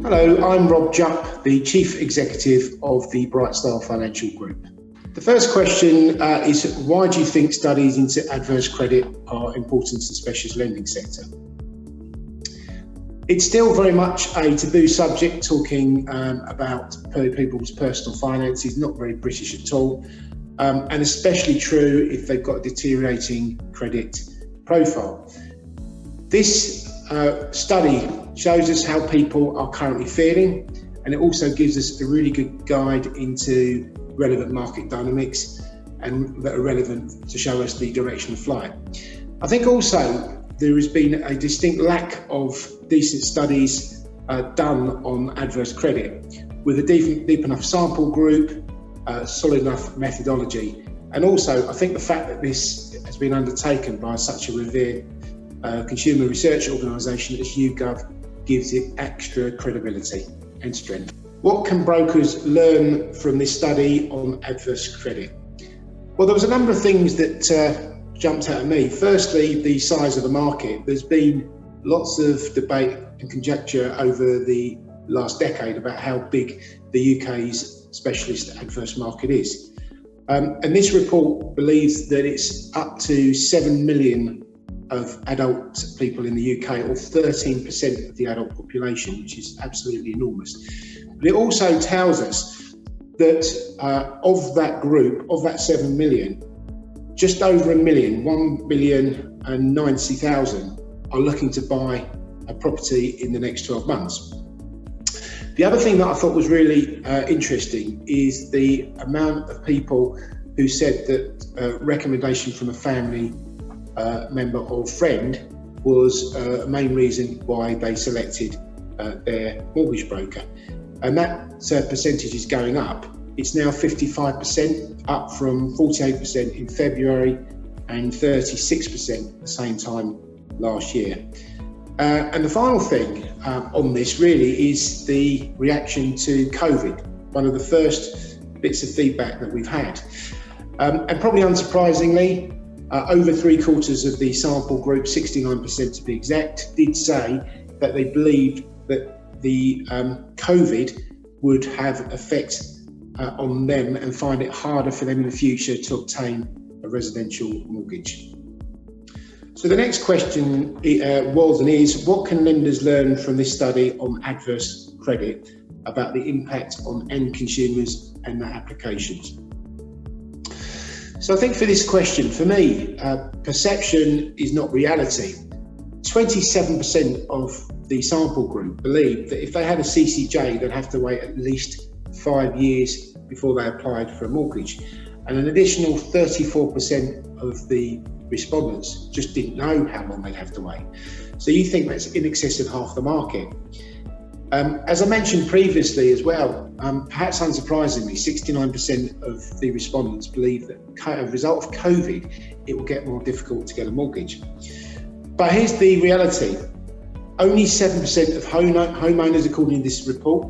Hello, I'm Rob Jupp, the Chief Executive of the Brightstar Financial Group. The first question is, why do you think studies into adverse credit are important to the specialist lending sector? It's still very much a taboo subject, talking about people's personal finances, not very British at all, and especially true if they've got a deteriorating credit profile. This study shows us how people are currently feeling, and it also gives us a really good guide into relevant market dynamics and that are relevant to show us the direction of flight. I think also there has been a distinct lack of decent studies done on adverse credit with a deep enough sample group, solid enough methodology, and also I think the fact that this has been undertaken by such a revered consumer research organisation as YouGov gives it extra credibility and strength. What can brokers learn from this study on adverse credit? Well, there was a number of things that jumped out at me. Firstly, the size of the market. There's been lots of debate and conjecture over the last decade about how big the UK's specialist adverse market is. And this report believes that it's up to 7 million of adult people in the UK, or 13% of the adult population, which is absolutely enormous. But it also tells us that of that group, of that 7 million, just over a million, 1,090,000, are looking to buy a property in the next 12 months. The other thing that I thought was really interesting is the amount of people who said that recommendation from a family member or friend was a main reason why they selected their mortgage broker. And that percentage is going up. It's now 55%, up from 48% in February and 36% at the same time last year. And the final thing on this really is the reaction to COVID, one of the first bits of feedback that we've had. And probably unsurprisingly, over 3/4 of the sample group, 69% to be exact, did say that they believed that the COVID would have effect on them and find it harder for them in the future to obtain a residential mortgage. So the next question was and is, what can lenders learn from this study on adverse credit about the impact on end consumers and their applications? So I think for this question, for me, perception is not reality. 27% of the sample group believed that if they had a CCJ, they'd have to wait at least 5 years before they applied for a mortgage. And an additional 34% of the respondents just didn't know how long they'd have to wait. So you think that's in excess of half the market. As I mentioned previously as well, perhaps unsurprisingly, 69% of the respondents believe that as a result of COVID, it will get more difficult to get a mortgage. But here's the reality. Only 7% of homeowners, according to this report,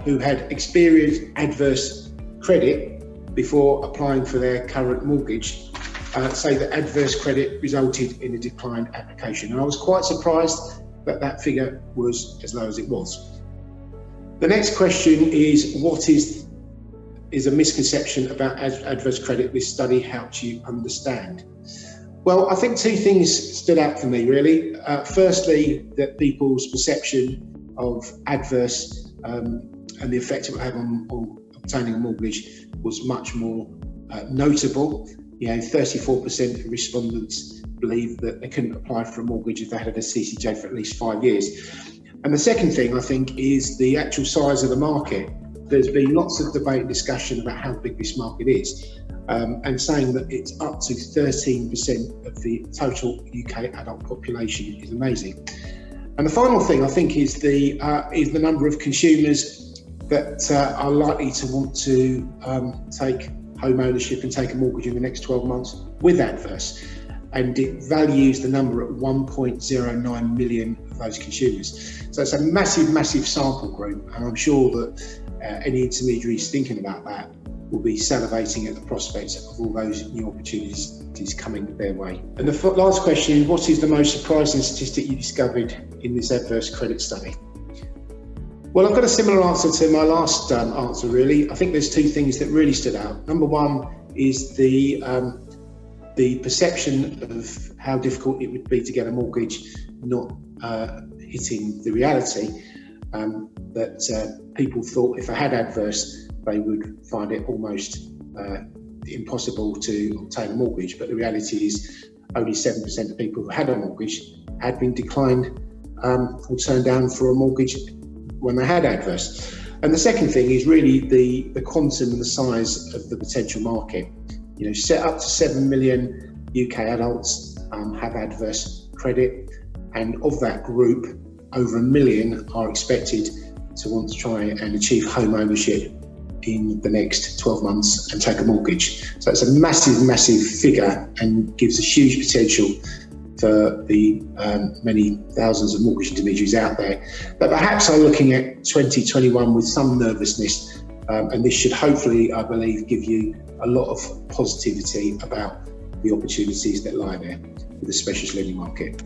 who had experienced adverse credit before applying for their current mortgage, say that adverse credit resulted in a declined application. And I was quite surprised that that figure was as low as it was. The next question is, what is a misconception about adverse credit this study helps you understand? Well, I think two things stood out for me really. Firstly, that people's perception of adverse and the effect it would have on obtaining a mortgage was much more notable. 34% of respondents believe that they couldn't apply for a mortgage if they had a CCJ for at least 5 years. And the second thing I think is the actual size of the market. There's been lots of debate and discussion about how big this market is, and saying that it's up to 13% of the total UK adult population is amazing. And the final thing I think is the number of consumers that are likely to want to take home ownership and take a mortgage in the next 12 months with adverse. And it values the number at 1.09 million of those consumers. So it's a massive, massive sample group, and I'm sure that any intermediaries thinking about that will be salivating at the prospect of all those new opportunities coming their way. And the last question, what is the most surprising statistic you discovered in this adverse credit study? Well, I've got a similar answer to my last answer, really. I think there's two things that really stood out. Number one is the perception of how difficult it would be to get a mortgage, not hitting the reality that people thought if I had adverse, they would find it almost impossible to obtain a mortgage. But the reality is only 7% of people who had a mortgage had been declined or turned down for a mortgage when they had adverse. And the second thing is really the quantum and the size of the potential market. You know, set up to 7 million UK adults have adverse credit, and of that group, over 1 million are expected to want to try and achieve home ownership in the next 12 months and take a mortgage. So it's a massive figure and gives a huge potential for the many thousands of mortgage intermediaries out there that perhaps are looking at 2021 with some nervousness, and this should hopefully, I believe, give you a lot of positivity about the opportunities that lie there with the specialist lending market.